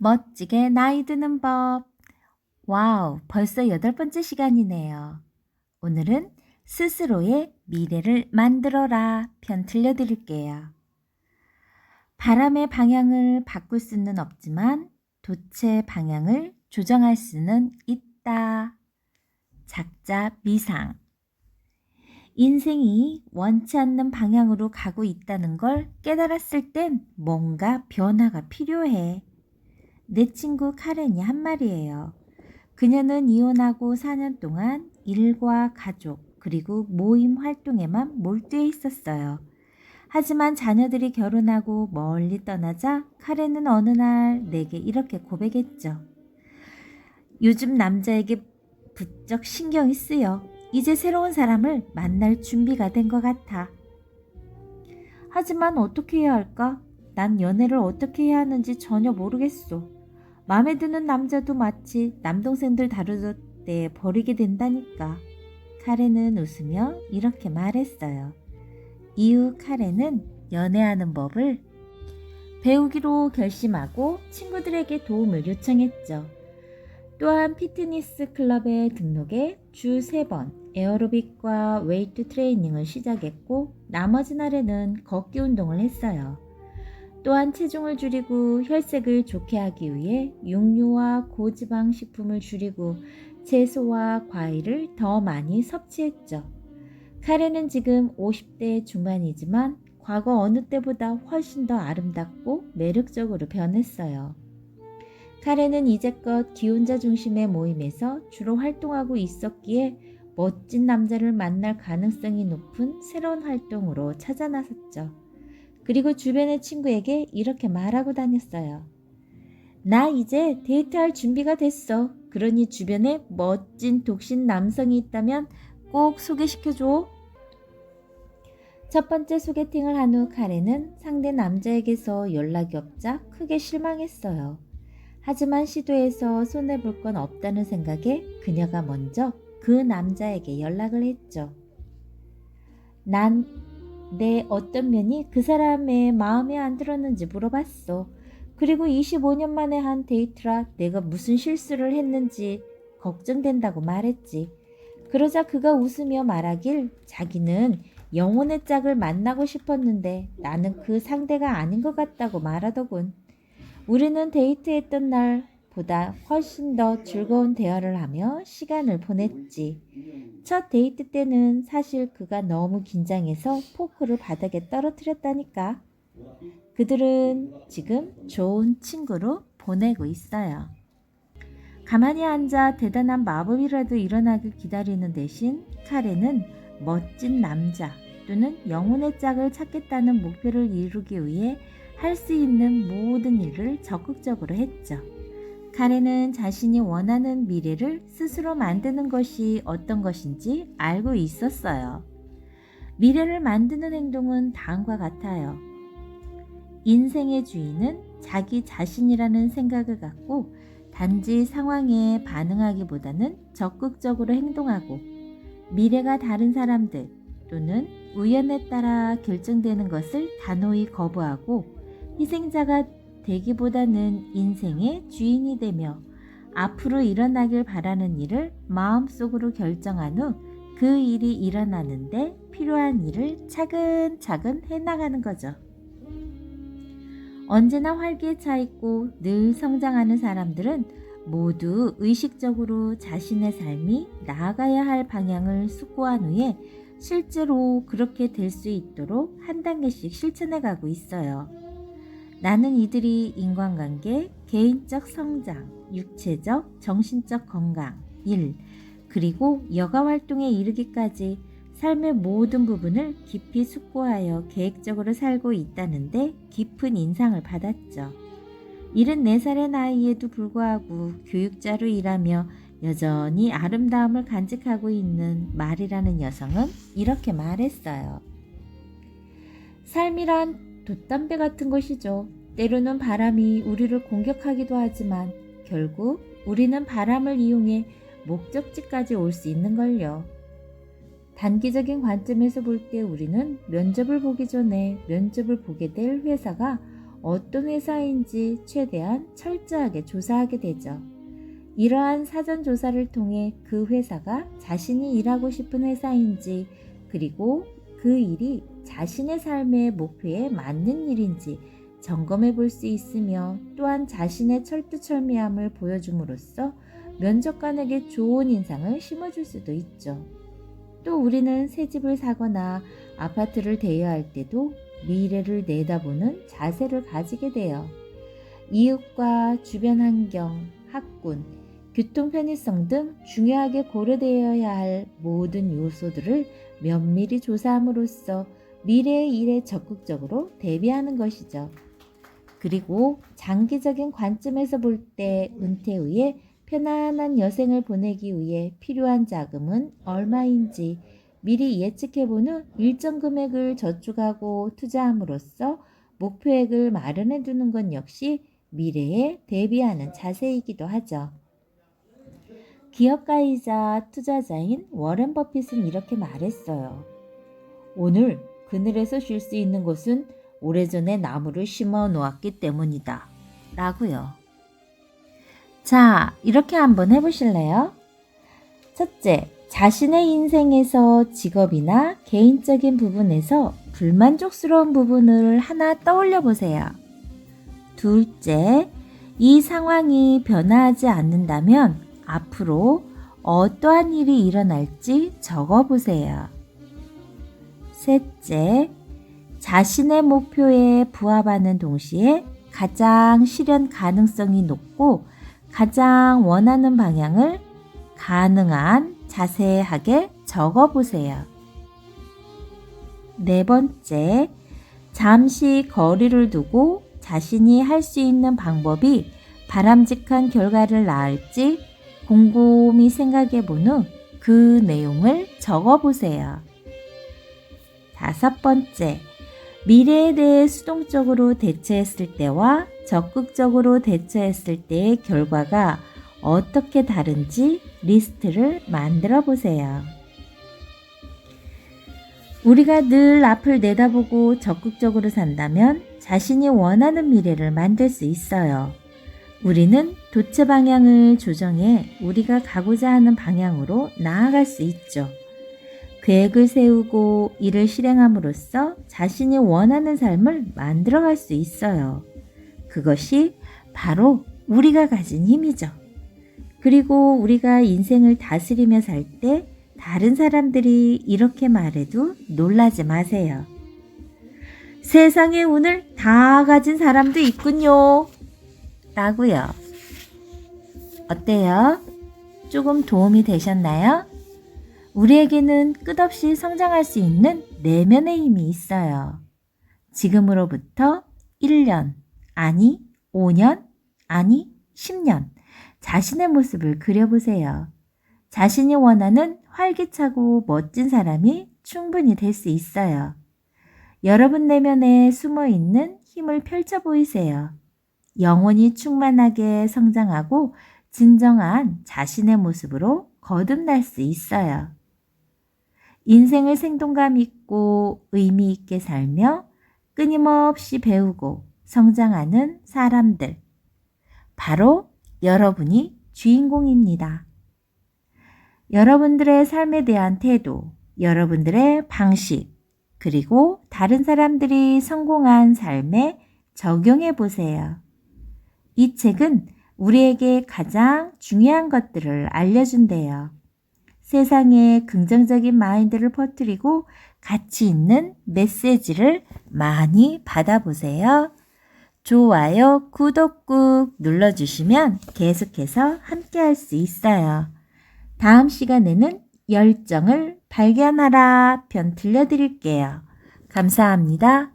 멋지게 나이 드는 법. 와우, 벌써 8번째 시간이네요. 오늘은 스스로의 미래를 만들어라 편 들려드릴게요. 바람의 방향을 바꿀 수는 없지만 돛의 방향을 조정할 수는 있다. 작자 미상. 인생이 원치 않는 방향으로 가고 있다는 걸 깨달았을 땐 뭔가 변화가 필요해. 내 친구 카렌이 한 말이에요. 그녀는 이혼하고 4년 동안 일과 가족 그리고 모임 활동에만 몰두해 있었어요. 하지만 자녀들이 결혼하고 멀리 떠나자 카렌은 어느 날 내게 이렇게 고백했죠. 요즘 남자에게 부쩍 신경이 쓰여. 이제 새로운 사람을 만날 준비가 된 것 같아. 하지만 어떻게 해야 할까? 난 연애를 어떻게 해야 하는지 전혀 모르겠어. 마음에 드는 남자도 마치 남동생들 다루던 때 버리게 된다니까. 카렌은 웃으며 이렇게 말했어요. 이후 카렌은 연애하는 법을 배우기로 결심하고 친구들에게 도움을 요청했죠. 또한 피트니스 클럽에 등록해 주 3번 에어로빅과 웨이트 트레이닝을 시작했고 나머지 날에는 걷기 운동을 했어요. 또한 체중을 줄이고 혈색을 좋게 하기 위해 육류와 고지방 식품을 줄이고 채소와 과일을 더 많이 섭취했죠. 카렌은 지금 50대 중반이지만 과거 어느 때보다 훨씬 더 아름답고 매력적으로 변했어요. 카렌은 이제껏 기혼자 중심의 모임에서 주로 활동하고 있었기에 멋진 남자를 만날 가능성이 높은 새로운 활동으로 찾아 나섰죠. 그리고 주변의 친구에게 이렇게 말하고 다녔어요. 나 이제 데이트할 준비가 됐어. 그러니 주변에 멋진 독신 남성이 있다면 꼭 소개시켜줘. 첫 번째 소개팅을 한 후 카렌은 상대 남자에게서 연락이 없자 크게 실망했어요. 하지만 시도해서 손해볼 건 없다는 생각에 그녀가 먼저 그 남자에게 연락을 했죠. 난 내 어떤 면이 그 사람의 마음에 안 들었는지 물어봤어. 그리고 25년 만에 한 데이트라 내가 무슨 실수를 했는지 걱정된다고 말했지. 그러자 그가 웃으며 말하길 자기는 영혼의 짝을 만나고 싶었는데 나는 그 상대가 아닌 것 같다고 말하더군. 우리는 데이트했던 날보다 훨씬 더 즐거운 대화를 하며 시간을 보냈지. 첫 데이트 때는 사실 그가 너무 긴장해서 포크를 바닥에 떨어뜨렸다니까. 그들은 지금 좋은 친구로 보내고 있어요. 가만히 앉아 대단한 마법이라도 일어나길 기다리는 대신 카렌은 멋진 남자 또는 영혼의 짝을 찾겠다는 목표를 이루기 위해 할 수 있는 모든 일을 적극적으로 했죠. 카렌은 자신이 원하는 미래를 스스로 만드는 것이 어떤 것인지 알고 있었어요. 미래를 만드는 행동은 다음과 같아요. 인생의 주인은 자기 자신이라는 생각을 갖고 단지 상황에 반응하기보다는 적극적으로 행동하고 미래가 다른 사람들 또는 우연에 따라 결정되는 것을 단호히 거부하고 희생자가 되기보다는 인생의 주인이 되며 앞으로 일어나길 바라는 일을 마음속으로 결정한 후 그 일이 일어나는데 필요한 일을 차근차근 해나가는 거죠. 언제나 활기에 차 있고 늘 성장하는 사람들은 모두 의식적으로 자신의 삶이 나아가야 할 방향을 숙고한 후에 실제로 그렇게 될 수 있도록 한 단계씩 실천해 가고 있어요. 나는 이들이 인간관계, 개인적 성장, 육체적, 정신적 건강, 일, 그리고 여가 활동에 이르기까지 삶의 모든 부분을 깊이 숙고하여 계획적으로 살고 있다는데 깊은 인상을 받았죠. 74살의 나이에도 불구하고 교육자로 일하며 여전히 아름다움을 간직하고 있는 말이라는 여성은 이렇게 말했어요. 삶이란 돛담배 같은 것이죠. 때로는 바람이 우리를 공격하기도 하지만 결국 우리는 바람을 이용해 목적지까지 올 수 있는걸요. 단기적인 관점에서 볼 때 우리는 면접을 보기 전에 면접을 보게 될 회사가 어떤 회사인지 최대한 철저하게 조사하게 되죠. 이러한 사전 조사를 통해 그 회사가 자신이 일하고 싶은 회사인지, 그리고 그 일이 자신의 삶의 목표에 맞는 일인지 점검해 볼 수 있으며, 또한 자신의 철두철미함을 보여줌으로써 면접관에게 좋은 인상을 심어줄 수도 있죠. 또 우리는 새 집을 사거나 아파트를 대여할 때도 미래를 내다보는 자세를 가지게 돼요. 이웃과 주변 환경, 학군, 교통 편의성 등 중요하게 고려되어야 할 모든 요소들을 면밀히 조사함으로써 미래의 일에 적극적으로 대비하는 것이죠. 그리고 장기적인 관점에서 볼 때 은퇴 후에 편안한 여생을 보내기 위해 필요한 자금은 얼마인지 미리 예측해본 후 일정 금액을 저축하고 투자함으로써 목표액을 마련해 두는 것 역시 미래에 대비하는 자세이기도 하죠. 기업가이자 투자자인 워렌 버핏은 이렇게 말했어요. 오늘 그늘에서 쉴 수 있는 곳은 오래전에 나무를 심어 놓았기 때문이다. 라고요. 자, 이렇게 한번 해보실래요? 첫째, 자신의 인생에서 직업이나 개인적인 부분에서 불만족스러운 부분을 하나 떠올려 보세요. 둘째, 이 상황이 변화하지 않는다면 앞으로 어떠한 일이 일어날지 적어보세요. 셋째, 자신의 목표에 부합하는 동시에 가장 실현 가능성이 높고 가장 원하는 방향을 가능한 자세하게 적어보세요. 네 번째, 잠시 거리를 두고 자신이 할 수 있는 방법이 바람직한 결과를 낳을지 곰곰이 생각해 본 후 그 내용을 적어보세요. 다섯 번째, 미래에 대해 수동적으로 대처했을 때와 적극적으로 대처했을 때의 결과가 어떻게 다른지 리스트를 만들어 보세요. 우리가 늘 앞을 내다보고 적극적으로 산다면 자신이 원하는 미래를 만들 수 있어요. 우리는 도체 방향을 조정해 우리가 가고자 하는 방향으로 나아갈 수 있죠. 계획을 세우고 이를 실행함으로써 자신이 원하는 삶을 만들어갈 수 있어요. 그것이 바로 우리가 가진 힘이죠. 그리고 우리가 인생을 다스리며 살 때 다른 사람들이 이렇게 말해도 놀라지 마세요. 세상의 운을 다 가진 사람도 있군요. 라고요. 어때요? 조금 도움이 되셨나요? 우리에게는 끝없이 성장할 수 있는 내면의 힘이 있어요. 지금으로부터 1년, 아니 5년, 아니 10년 자신의 모습을 그려보세요. 자신이 원하는 활기차고 멋진 사람이 충분히 될 수 있어요. 여러분 내면에 숨어있는 힘을 펼쳐 보이세요. 영혼이 충만하게 성장하고 진정한 자신의 모습으로 거듭날 수 있어요. 인생을 생동감 있고 의미 있게 살며 끊임없이 배우고 성장하는 사람들, 바로 여러분이 주인공입니다. 여러분들의 삶에 대한 태도, 여러분들의 방식, 그리고 다른 사람들이 성공한 삶에 적용해 보세요. 이 책은 우리에게 가장 중요한 것들을 알려준대요. 세상에 긍정적인 마인드를 퍼뜨리고 가치 있는 메시지를 많이 받아보세요. 좋아요, 구독 꾹 눌러주시면 계속해서 함께 할 수 있어요. 다음 시간에는 열정을 발견하라 편 들려드릴게요. 감사합니다.